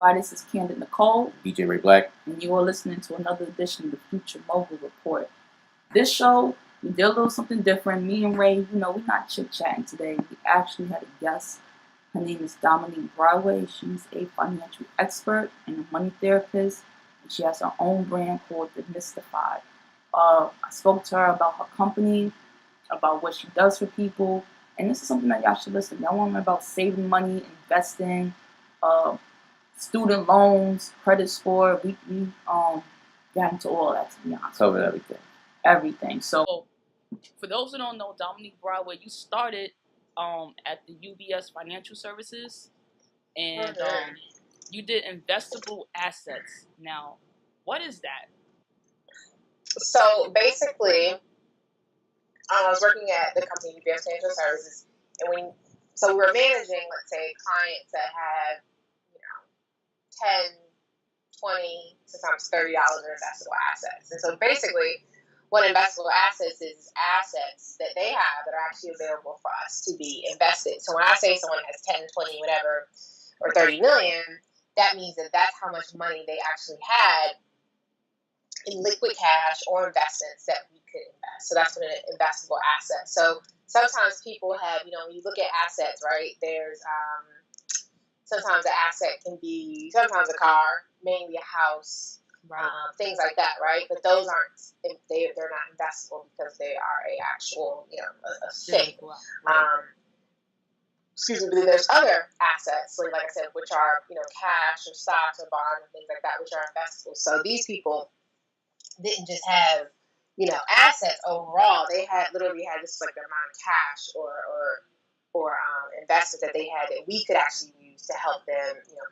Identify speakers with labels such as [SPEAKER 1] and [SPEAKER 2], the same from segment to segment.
[SPEAKER 1] Hi, this is Candid Nicole,
[SPEAKER 2] DJ Ray Black.
[SPEAKER 1] and you are listening to another edition of the Future Mogul Report. This show, we did a little something different. Me and Ray, we're not chit-chatting today. We actually had a guest. Her name is Dominique Broadway. She's a financial expert and a money therapist, and she has her own brand called De-mys-ti-fied. I spoke to her about her company, about what she does for people, and this is something that y'all should listen. Y'all want to know about saving money, investing, uh, student loans, credit score. We got into all that, to be honest.
[SPEAKER 2] Covered everything.
[SPEAKER 1] Everything. So for those who don't know, Dominique Broadway, you started at the UBS Financial Services, and you did investable assets. Now, what is that?
[SPEAKER 3] So basically, I was working at the company UBS Financial Services, and we were managing, let's say, clients that had, 10, 20, sometimes $30 in investable assets. And so basically, what investable assets is assets that they have that are actually available for us to be invested. So when I say someone has 10, 20, whatever, or 30 million, that means that that's how much money they actually had in liquid cash or investments that we could invest. So that's what an investable asset. So sometimes people have, when you look at assets, right, there's sometimes an asset can be sometimes a car, mainly a house, things like that, right? But those they're not investable because they are a actual, a thing. But there's other assets, like I said, which are, cash or stocks or bonds and things like that, which are investable. So these people didn't just have, assets overall. They literally had just like the amount of cash or investments that they had that we could actually use to help them,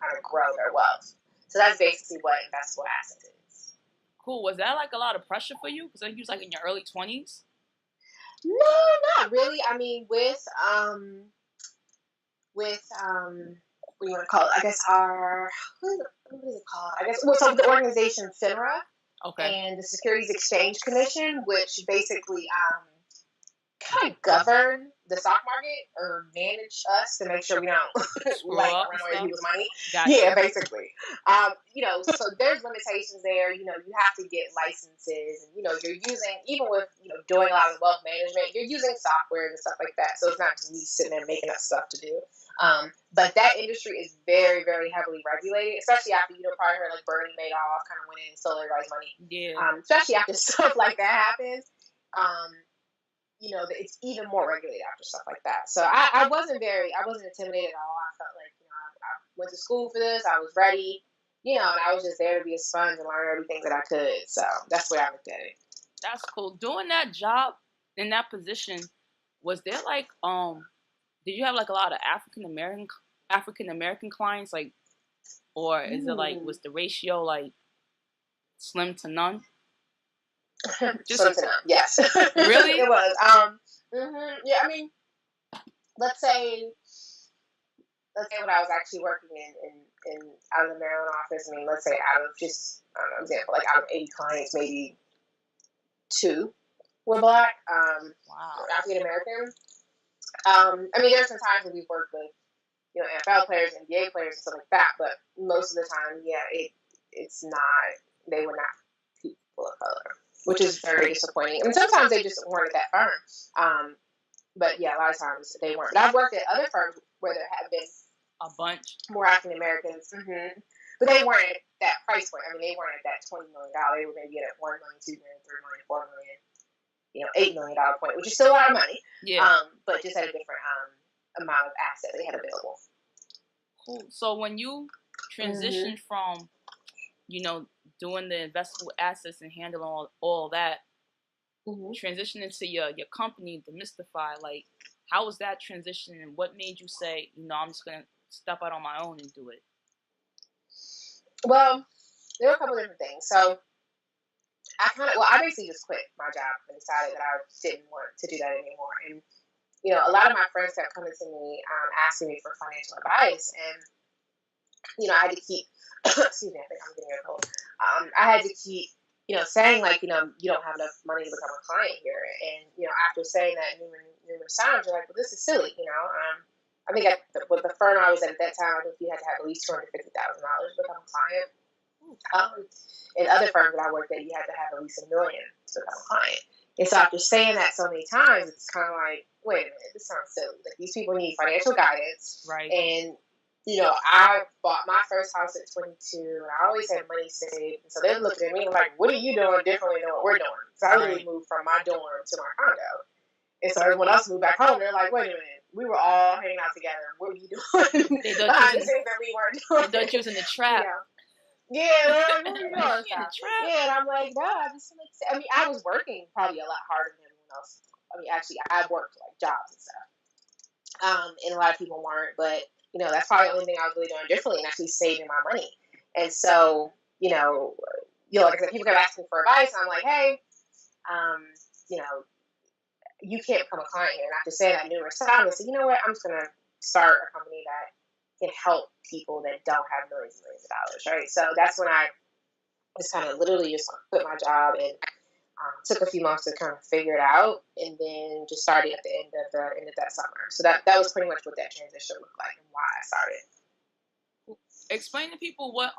[SPEAKER 3] kind of grow their wealth. So that's basically what investable assets is.
[SPEAKER 1] Cool. Was that like a lot of pressure for you? Because you was like in your early 20s?
[SPEAKER 3] No, not really. I mean, with what do you want to call it? I guess what is it called? I guess so the organization FINRA.
[SPEAKER 1] Okay.
[SPEAKER 3] And the Securities Exchange Commission, which basically kind of govern the stock market or manage us to make sure we don't run away with people's money.
[SPEAKER 1] Gotcha.
[SPEAKER 3] Yeah, basically. So there's limitations there. You have to get licenses, and you're using, even with doing a lot of wealth management, you're using software and stuff like that. So it's not just me sitting there making up stuff to do. But that industry is very, very heavily regulated, especially after, probably heard like Bernie Madoff kind of went in and stole everybody's money.
[SPEAKER 1] Yeah.
[SPEAKER 3] Especially after stuff like that happens, it's even more regulated after stuff like that. So I wasn't intimidated at all. I felt like, I went to school for this. I was ready, and I was just there to be a sponge and learn everything that I could. So that's the way I looked at it.
[SPEAKER 1] That's cool. Doing that job in that position, was there like, did you have like a lot of African American clients, like, or is it like, was the ratio like slim to none?
[SPEAKER 3] Slim to none, yes.
[SPEAKER 1] Really?
[SPEAKER 3] It was. Yeah, I mean, let's say when I was actually working in out of the Maryland office. I mean, let's say out of just, I don't know, example, like out of 80 clients, maybe 2 were Black, African American. I mean, there's some times when we've worked with, NFL players, NBA players, and stuff like that, but most of the time, yeah, they were not people of color, which is very disappointing. I mean, sometimes they just weren't at that firm. But yeah, a lot of times they weren't. But I've worked at other firms where there have been
[SPEAKER 1] a bunch
[SPEAKER 3] more African Americans, but they weren't at that price point. I mean, they weren't at that $20 million. They were maybe at $1 million, $2 million, $3 million, $4 million, $8 million point, which is still a lot of money.
[SPEAKER 1] Yeah.
[SPEAKER 3] But just at a different amount of assets they had available.
[SPEAKER 1] Cool. So when you transitioned from, doing the investable assets and handling all that, transitioning to your company, De-mys-ti-fied, like, how was that transition, and what made you say, I'm just going to step out on my own and do it?
[SPEAKER 3] Well, there were a couple different things. So I basically just quit my job and decided that I didn't want to do that anymore. And, a lot of my friends kept coming to me, asking me for financial advice. And, I had to keep, excuse me, I think I'm getting a cold. I had to keep, saying like, you don't have enough money to become a client here. And, after saying that numerous times, you're like, well, this is silly, I think with the firm I was at that time, I think you had to have at least $250,000 to become a client. In other firms that I worked at, you had to have at least $1 million to become a client. And so after saying that so many times, it's kind of like, wait a minute, this sounds silly. Like, these people need financial guidance.
[SPEAKER 1] Right.
[SPEAKER 3] And, I bought my first house at 22, and I always had money saved. And so they're looking at me like, what are you doing differently than what we're doing? So I literally moved from my dorm to my condo. And so everyone else moved back home. They're like, wait a minute, we were all hanging out together. What were you doing?
[SPEAKER 1] They thought you was
[SPEAKER 3] that we weren't doing.
[SPEAKER 1] They thought you was in the trap.
[SPEAKER 3] Yeah, like, what are you doing?
[SPEAKER 1] Yeah,
[SPEAKER 3] and I'm like, no, I was working probably a lot harder than everyone else. Actually, I worked like jobs and stuff. And a lot of people weren't, but that's probably the only thing I was really doing differently and actually saving my money. And so, like I said, people kept asking for advice, and I'm like, hey, you can't become a client here. And after saying that numerous times, I said, you know what? I'm just gonna start a company that can help people that don't have millions and millions of dollars, right? So that's when I just kind of literally just quit my job and took a few months to kind of figure it out, and then just started at the end of that summer. So that was pretty much what that transition looked like and why I started.
[SPEAKER 1] Explain to people what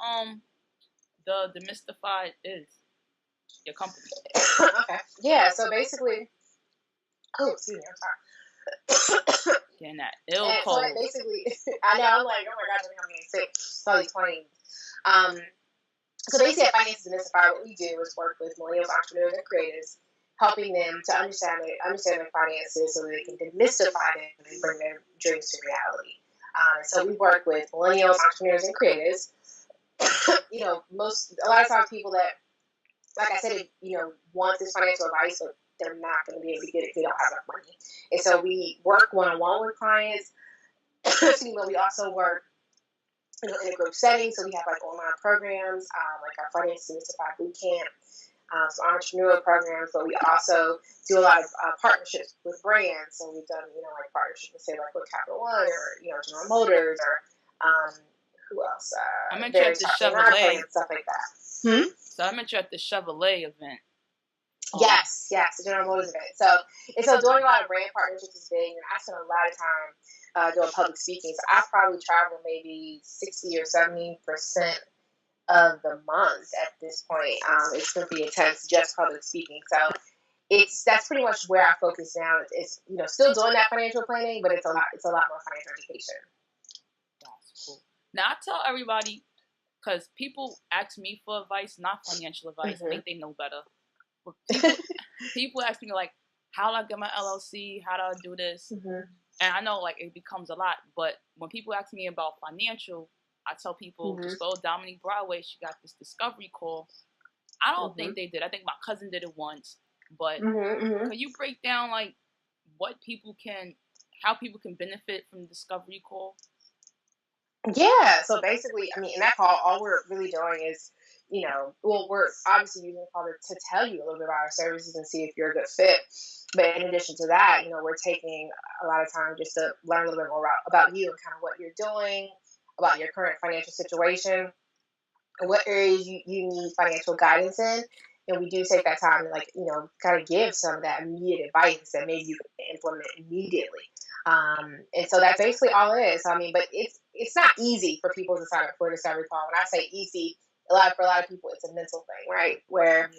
[SPEAKER 1] the De-mys-ti-fied is, your company.
[SPEAKER 3] Okay. Yeah. So basically, excuse me, I'm sorry.
[SPEAKER 1] Getting that ill
[SPEAKER 3] and
[SPEAKER 1] cold.
[SPEAKER 3] So basically, I know, I'm like, oh my gosh, I think I'm getting sick. So these planes. So basically at Finances De-mys-ti-fied, what we do is work with millennials, entrepreneurs, and creators, helping them to understand their finances so that they can demystify them and bring their dreams to reality. So we work with millennials, entrepreneurs, and creators. A lot of times people that, like I said, want this financial advice, but they're not going to be able to get it if they don't have enough money. And so we work one-on-one with clients. We also work in a group setting, so we have like online programs, like our Finances De-mys-ti-fied boot camp, some entrepreneurial programs, but we also do a lot of partnerships with brands. So we've done, like partnerships with, say, like with Capital One or General Motors or who else?
[SPEAKER 1] I met you at the Chevrolet
[SPEAKER 3] and stuff like that.
[SPEAKER 1] So I met you at the Chevrolet event.
[SPEAKER 3] Yes, the General Motors event. So doing a lot of brand partnerships is big, and I spend a lot of time doing public speaking. So I probably travel maybe 60 or 70% of the month at this point. It's going to be intense, just public speaking. So that's pretty much where I focus now. It's still doing that financial planning, but it's a lot more financial education.
[SPEAKER 1] That's cool. Now I tell everybody, because people ask me for advice, not financial advice. I think they know better. But people ask me like, how do I get my LLC? How do I do this? And I know like it becomes a lot, but when people ask me about financial, I tell people just go to Dominique Broadway. She got this discovery call. I don't think they did. I think my cousin did it once. But can you break down like how people can benefit from the discovery call?
[SPEAKER 3] Yeah. So basically, in that call, all we're really doing is, we're obviously using the call to tell you a little bit about our services and see if you're a good fit. But in addition to that, we're taking a lot of time just to learn a little bit more about you and kind of what you're doing, about your current financial situation, and what areas you need financial guidance in. And we do take that time to kind of give some of that immediate advice that maybe you can implement immediately. And so that's basically all it is. But it's not easy for people to sign up for a discovery call. When I say easy, for a lot of people, it's a mental thing, right? Where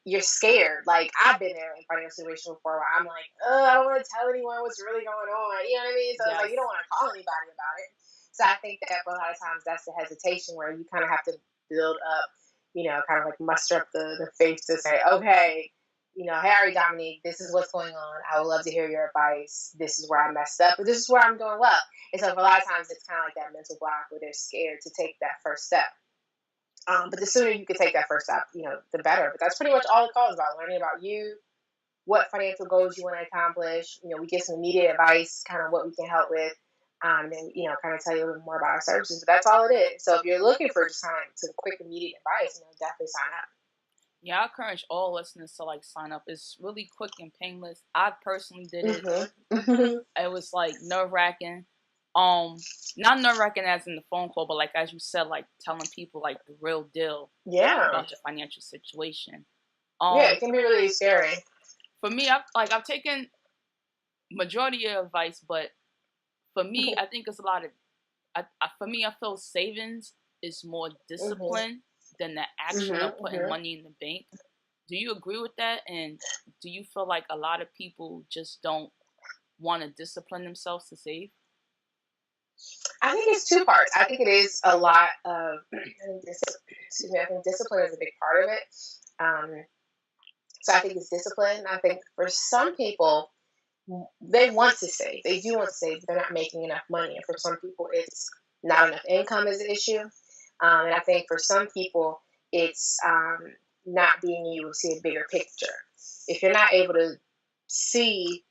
[SPEAKER 3] you're scared. Like, I've been there in a financial situation before where I'm like, I don't want to tell anyone what's really going on. You know what I mean? So it's like, you don't want to call anybody about it. So I think that for a lot of times that's the hesitation where you kind of have to build up, kind of like muster up the faith to say, okay, hey, Dominique, this is what's going on. I would love to hear your advice. This is where I messed up, but this is where I'm doing well. And so for a lot of times it's kind of like that mental block where they're scared to take that first step. But the sooner you can take that first step, the better. But that's pretty much all the call is about: learning about you, what financial goals you want to accomplish. We give some immediate advice, kind of what we can help with, and then, kind of tell you a little more about our services. But that's all it is. So if you're looking for just some quick, immediate advice, definitely sign up.
[SPEAKER 1] Yeah, I encourage all listeners to sign up. It's really quick and painless. I personally did it. It was nerve-wracking. Not nerve-wracking as in the phone call, but as you said, telling people the real deal about your financial situation.
[SPEAKER 3] It can be really scary.
[SPEAKER 1] For me, I've taken majority of advice, but for me, I think it's a lot of. For me, I feel savings is more discipline than the action of putting money in the bank. Do you agree with that? And do you feel like a lot of people just don't want to discipline themselves to save?
[SPEAKER 3] I think it's two parts. I think it is a lot of, excuse me, I think discipline is a big part of it. Um, so I think it's discipline. I think for some people, they want to save. They do want to save, but they're not making enough money. And for some people, it's not enough income is an issue. And I think for some people, it's not being able to see a bigger picture. If you're not able to see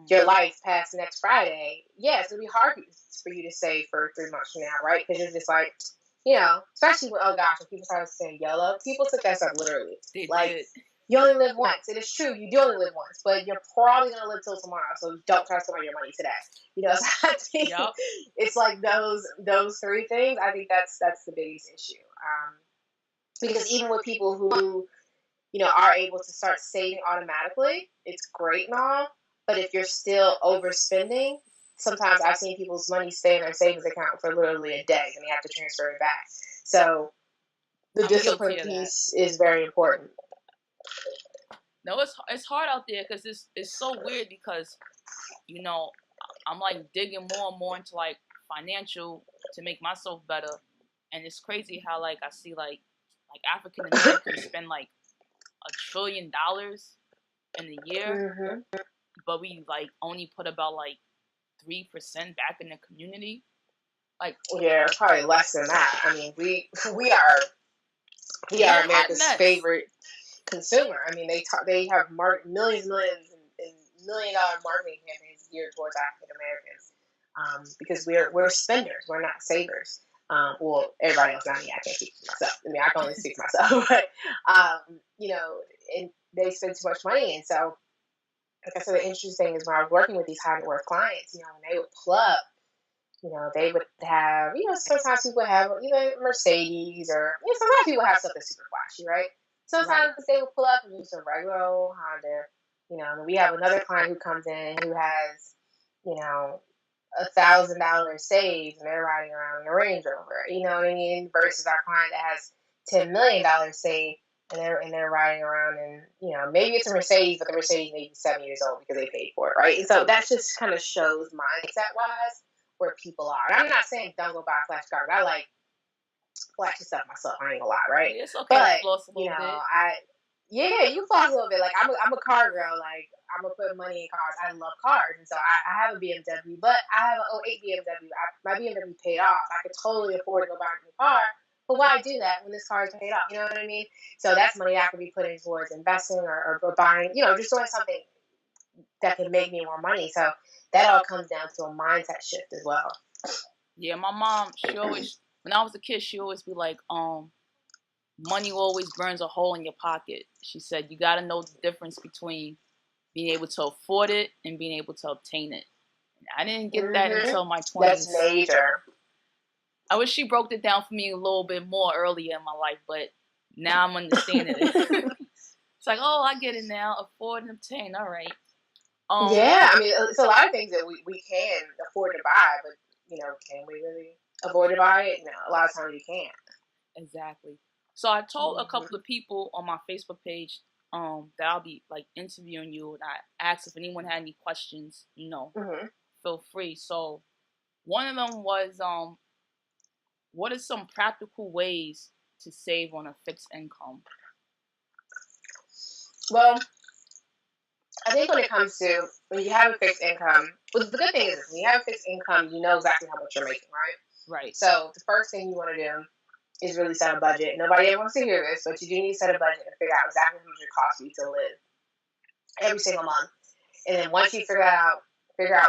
[SPEAKER 3] your life past next Friday, yeah, it's going to be hard for you to save for 3 months from now, right? Because you're just like, especially when, oh gosh, when people started saying YOLO, people took that stuff literally.
[SPEAKER 1] They
[SPEAKER 3] Like,
[SPEAKER 1] did.
[SPEAKER 3] you only live once. It is true. You do only live once, but you're probably going to live till tomorrow. So don't try to spend all your money today. So I think it's like those three things. I think that's the biggest issue. Because even with people who, are able to start saving automatically, it's great and all. But if you're still overspending, sometimes I've seen people's money stay in their savings account for literally a day and they have to transfer it back. So the discipline piece is very important.
[SPEAKER 1] No, it's hard out there because it's so weird because, I'm like digging more and more into like financial to make myself better, and it's crazy how like I see like African Americans spend like $1 trillion in a year, but we like only put about like 3% back in the community. Like,
[SPEAKER 3] yeah, probably less than that. I mean, we are America's favorite consumer. I mean, they have millions and $1 million marketing campaigns geared towards African Americans because we're spenders, we're not savers. Well, everybody else, not me. I can't speak for myself. I mean, I can only speak for myself. But and they spend too much money, and so like I said, the interesting thing is when I was working with these high net worth clients, when they would pull up, they would have, sometimes people have either Mercedes or, sometimes people have something super flashy, right? Sometimes they will pull up and use a regular old Honda, and we have another client who comes in who has, $1,000 saved and they're riding around in a Range Rover, you know what I mean? Versus our client that has $10 million saved and they're riding around and, maybe it's a Mercedes, but the Mercedes may be 7 years old because they paid for it, right? And so that just kind of shows mindset wise where people are. And I'm not saying don't go buy a flash car. I like flashy stuff myself. I ain't gonna lie, right?
[SPEAKER 1] It's okay to floss a little bit.
[SPEAKER 3] You floss a little bit. Like I'm a car girl. Like I'm gonna put money in cars. I love cars, and so I have a BMW, but I have an '08 BMW. My BMW paid off. I could totally afford to go buy a new car. But why do that when this car is paid off? You know what I mean? So that's money I could be putting towards investing or buying, just doing something that could make me more money. So that all comes down to a mindset shift as well.
[SPEAKER 1] Yeah, my mom, she always, when I was a kid, she always be like, money always burns a hole in your pocket. She said, you got to know the difference between being able to afford it and being able to obtain it. And I didn't get that until my 20s.
[SPEAKER 3] That's major.
[SPEAKER 1] I wish she broke it down for me a little bit more earlier in my life, but now I'm understanding it. It's like, oh, I get it now. Afford and obtain. All right.
[SPEAKER 3] Yeah, I mean, it's a lot of things that we can afford to buy, but, can we really afford to buy it? No, a lot of times you can't.
[SPEAKER 1] Exactly. So I told a couple of people on my Facebook page that I'll be like interviewing you, and I asked if anyone had any questions, feel free. So one of them was, what are some practical ways to save on a fixed income?
[SPEAKER 3] Well, I think when it comes to when you have a fixed income, well, the good thing is when you have a fixed income, you know exactly how much you're making, right?
[SPEAKER 1] Right.
[SPEAKER 3] So the first thing you want to do is really set a budget. Nobody ever wants to hear this, but you do need to set a budget and figure out exactly how much it costs you to live every single month. And then once you figure out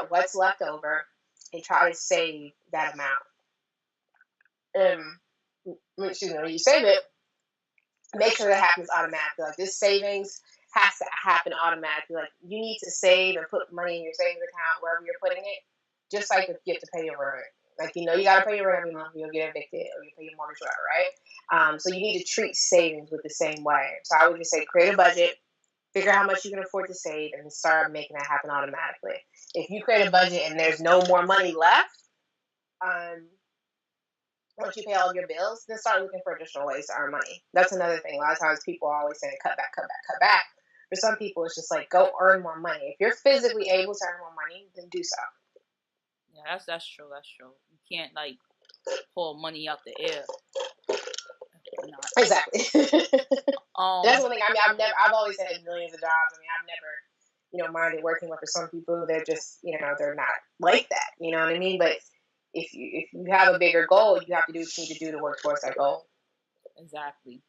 [SPEAKER 3] what's left over and try to save that amount. When you save it, make sure that happens automatically. Like this savings has to happen automatically. Like you need to save and put money in your savings account wherever you're putting it, just like if you have to pay your rent. Like you got to pay your rent every month, you'll get evicted, or you pay your mortgage, whatever, right? So you need to treat savings with the same way. So I would just say create a budget, Figure out how much you can afford to save and start making that happen automatically. If you create a budget and there's no more money left, um, once you pay all of your bills, then start looking for additional ways to earn money. That's another thing. A lot of times people are always saying cut back, cut back, cut back. For some people, it's just like go earn more money. If you're physically able to earn more money, then do so.
[SPEAKER 1] Yeah, that's true. That's true. You can't like pull money out the air. Not.
[SPEAKER 3] Exactly. That's one thing. I mean, I've always had millions of jobs. I mean, I've never, minded working with. For some people, they're just, they're not like that. You know what I mean? But if you have a bigger goal, you have to do what you need to do to work towards that goal.
[SPEAKER 1] Exactly.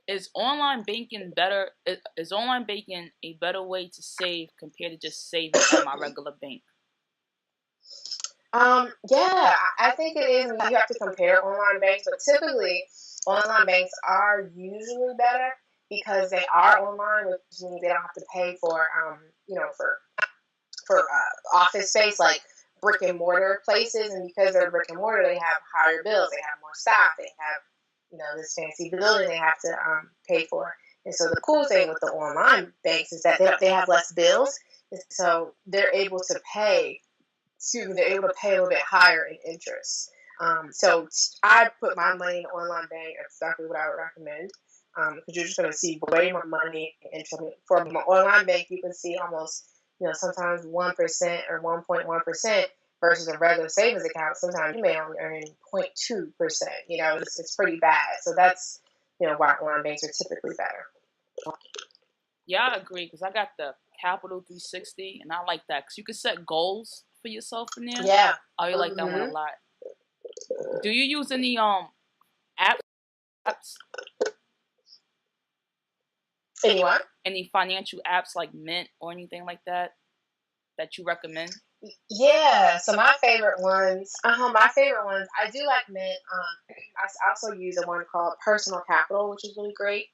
[SPEAKER 1] Is online banking better? Is online banking a better way to save compared to just saving at my regular bank?
[SPEAKER 3] Yeah, I think it is. You have to compare online banks, but typically online banks are usually better because they are online, which means they don't have to pay for, office space like brick and mortar places, and because they're brick and mortar, they have higher bills, they have more staff, they have, this fancy building they have to pay for. And so the cool thing with the online banks is that they have less bills, and so they're able to pay they're able to pay a little bit higher in interest. So I put my money in an online bank. That's exactly what I would recommend. Because you're just going to see way more money in interest. For an online bank, you can see almost, sometimes 1% or 1.1% versus a regular savings account. Sometimes you may only earn 0.2%. It's pretty bad. So that's, why online banks are typically better.
[SPEAKER 1] Yeah, I agree because I got the Capital 360 and I like that because you can set goals for yourself in there.
[SPEAKER 3] Yeah.
[SPEAKER 1] I really like that one a lot. Do you use any apps?
[SPEAKER 3] Any what?
[SPEAKER 1] Any financial apps like Mint or anything like that you recommend?
[SPEAKER 3] Yeah, so my favorite ones, I do like Mint. I also use a one called Personal Capital, which is really great.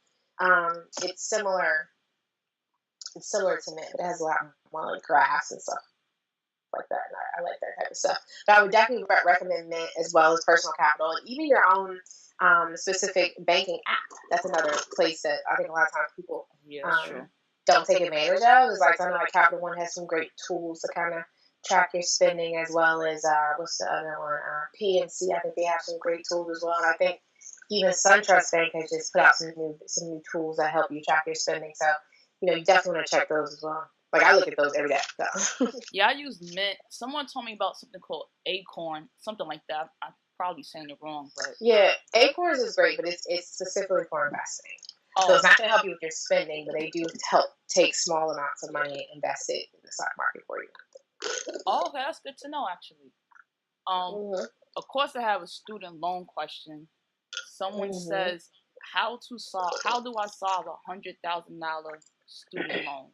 [SPEAKER 3] It's similar to Mint, but it has a lot more like graphs and stuff like that. And I like that type of stuff. But I would definitely recommend Mint as well as Personal Capital, and even your own specific banking app. That's another place that I think a lot of times people don't take advantage of. Is like something like Capital One has some great tools to kind of track your spending, as well as what's the other one? PNC. I think they have some great tools as well. And I think even SunTrust Bank has just put out some new tools that help you track your spending. So you definitely want to check those as well. Like I look at those every day. So.
[SPEAKER 1] Yeah, I use Mint. Someone told me about something called Acorn, something like that. I'm probably saying it wrong, but
[SPEAKER 3] yeah, Acorns is great, but it's specifically for investing. Oh. So it's not going to help you with your spending, but they do help take small amounts of money and invest it in the stock market for you.
[SPEAKER 1] Oh, okay, that's good to know, actually. Of course, I have a student loan question. Someone says, how do I solve $100,000 student loan?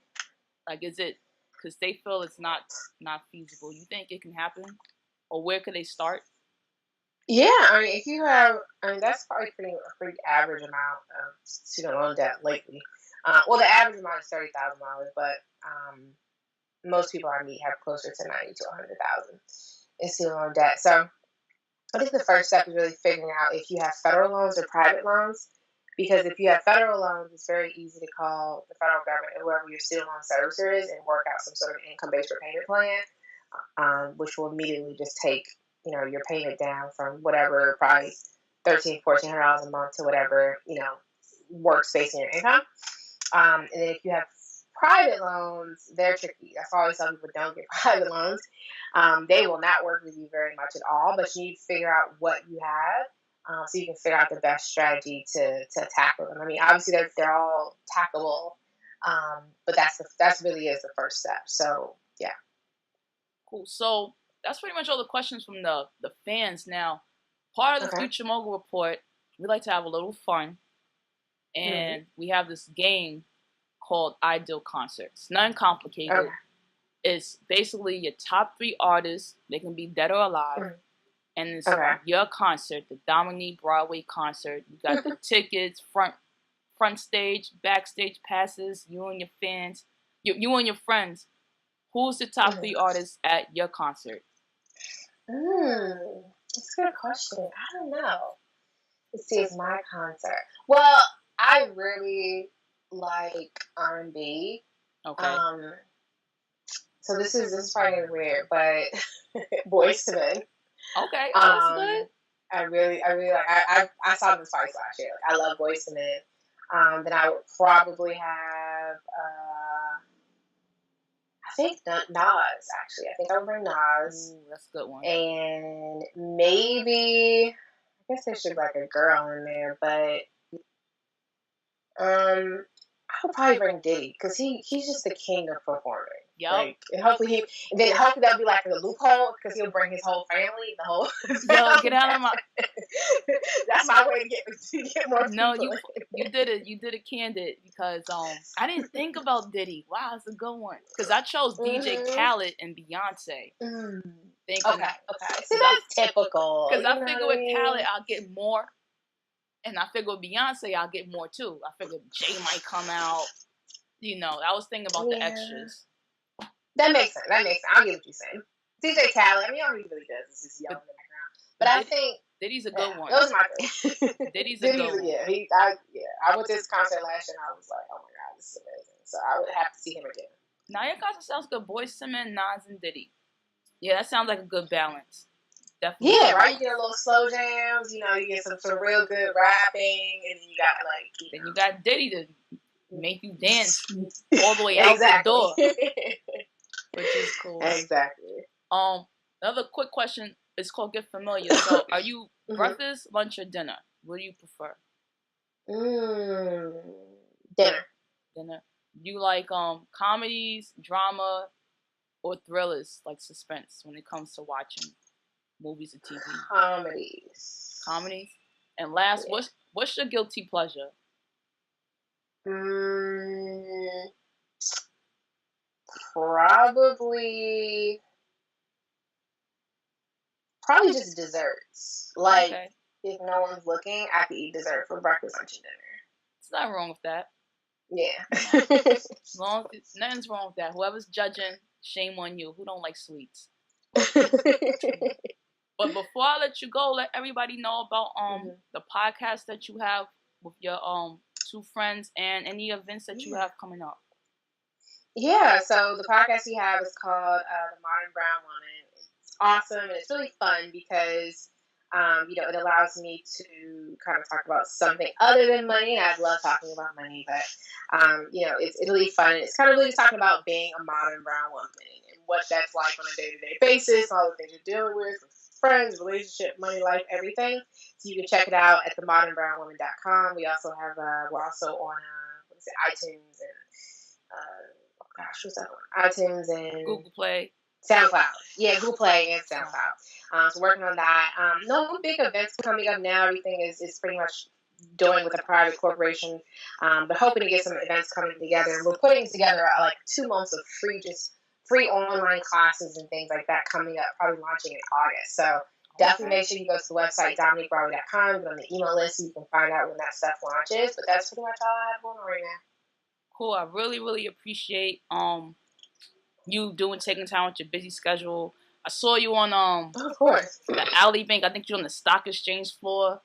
[SPEAKER 1] Like, is it because they feel it's not feasible? You think it can happen, or where could they start?
[SPEAKER 3] Yeah, I mean, if you have, that's probably a pretty average amount of student loan debt lately. Well, the average amount is $30,000, but most people I meet have closer to 90 to 100,000 in student loan debt. So I think the first step is really figuring out if you have federal loans or private loans. Because if you have federal loans, it's very easy to call the federal government or whoever your student loan servicer is and work out some sort of income-based repayment plan, which will immediately just take your payment down from whatever, probably $1,400 a month to whatever works based on your income. And then if you have private loans, they're tricky. That's why I always tell people don't get private loans. They will not work with you very much at all, but you need to figure out what you have. So you can figure out the best strategy to tackle them. I mean, obviously they're all tackleable, but that's really is the first step. So yeah.
[SPEAKER 1] Cool. So that's pretty much all the questions from the fans. Now, part of the Future Mogul Report, we like to have a little fun, and we have this game called Ideal Concerts. Nothing complicated. It's basically your top 3 artists. They can be dead or alive. And it's your concert, the Dominique Broadway concert. You got the tickets, front stage, backstage passes, you and your fans, you and your friends. Who's the top 3 artists at your concert?
[SPEAKER 3] That's a good question. I don't know. Let's see, it's my concert. Well, I really like R&B.
[SPEAKER 1] Okay.
[SPEAKER 3] So this is probably gonna be weird, but Boyz II Men.
[SPEAKER 1] Okay. Oh, that's good.
[SPEAKER 3] I really like. I saw them twice last year. Like, I love Boyz II Men. Then I would probably have. I think Nas. Actually, I think I would bring Nas.
[SPEAKER 1] Ooh, that's a good one.
[SPEAKER 3] And maybe I guess there should be like a girl in there, but I would probably bring Diddy because he's just the king of performing.
[SPEAKER 1] Yep.
[SPEAKER 3] Like, and hopefully that'll be like the loophole because he'll bring his whole family, the whole.
[SPEAKER 1] Yo, get out of my.
[SPEAKER 3] That's my way to get more people.
[SPEAKER 1] No, you did it. You did it candid because I didn't think about Diddy. Wow, it's a good one because I chose DJ Khaled and Beyonce.
[SPEAKER 3] Okay. See, that's typical.
[SPEAKER 1] Because I figure with Khaled I'll get more, and I figure with Beyonce I'll get more too. I figured Jay might come out. You know, I was thinking about the extras.
[SPEAKER 3] That makes sense. I'll get what you're saying. DJ Khaled, I mean, all he really does is just yell in the background. But I think
[SPEAKER 1] Diddy's a good one.
[SPEAKER 3] Those are my three.
[SPEAKER 1] Diddy's a good one.
[SPEAKER 3] Yeah, I went to this concert last year and I was like, oh my god, this is amazing. So I would have to see him again.
[SPEAKER 1] Now your concert sounds good. Boyz II Men, Nas, and Diddy. Yeah, that sounds like a good balance. Definitely.
[SPEAKER 3] Yeah, right. You get a little slow jams. You know, you get some real good rapping, and you got like.
[SPEAKER 1] Then you got Diddy to make you dance all the way out the door, which is cool.
[SPEAKER 3] Exactly.
[SPEAKER 1] Another quick question. It's called Get Familiar. So, are you breakfast, lunch, or dinner? What do you prefer?
[SPEAKER 3] Dinner.
[SPEAKER 1] Dinner. Do you like comedies, drama, or thrillers, like suspense, when it comes to watching movies or TV?
[SPEAKER 3] Comedies.
[SPEAKER 1] And last, what's your guilty pleasure?
[SPEAKER 3] Probably just desserts. Like, if no one's looking, I could eat dessert for breakfast, lunch, and dinner.
[SPEAKER 1] There's nothing wrong with that.
[SPEAKER 3] Yeah.
[SPEAKER 1] Nothing's wrong with that. Whoever's judging, shame on you. Who don't like sweets? But before I let you go, let everybody know about the podcast that you have with your two friends and any events that you have coming up.
[SPEAKER 3] Yeah, so the podcast we have is called The Modern Brown Woman. It's awesome and it's really fun because it allows me to kind of talk about something other than money. I love talking about money, but it's really fun. It's kind of really just talking about being a modern brown woman and what that's like on a day-to-day basis, all the things you're dealing with friends, relationship, money, life, everything. So you can check it out at themodernbrownwoman.com. We also have we're also on iTunes and what's that one? iTunes and
[SPEAKER 1] Google Play.
[SPEAKER 3] SoundCloud. Yeah, Google Play and SoundCloud. So working on that. No big events coming up now. Everything is pretty much doing with a private corporation. But hoping to get some events coming together. And we're putting together like 2 months of free online classes and things like that coming up, probably launching in August. So definitely make sure you go to the website, DominiqueBroadway.com, get on the email list so you can find out when that stuff launches. But that's pretty much all I have going on right now.
[SPEAKER 1] Cool. I really, really appreciate you taking time with your busy schedule. I saw you on
[SPEAKER 3] of course,
[SPEAKER 1] the Alley Bank. I think you're on the stock exchange floor.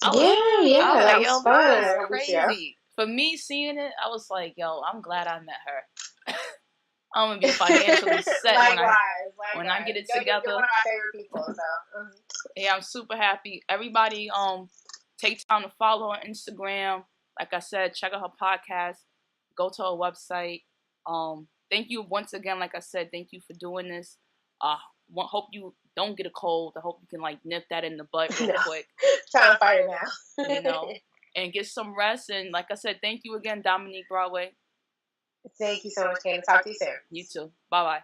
[SPEAKER 3] That was fun.
[SPEAKER 1] That was crazy. For me seeing it, I was like, yo, I'm glad I met her. I'm gonna be financially set when I get it together.
[SPEAKER 3] You're one of my favorite people, so.
[SPEAKER 1] Yeah, I'm super happy. Everybody, take time to follow her on Instagram. Like I said, check out her podcast. Go to her website. Thank you once again. Like I said, thank you for doing this. Hope you don't get a cold. I hope you can nip that in the butt real quick.
[SPEAKER 3] Trying to fight it now.
[SPEAKER 1] And get some rest. And like I said, thank you again, Dominique Broadway.
[SPEAKER 3] Thank you so much, Candid. Talk to you soon.
[SPEAKER 1] You too. Bye-bye.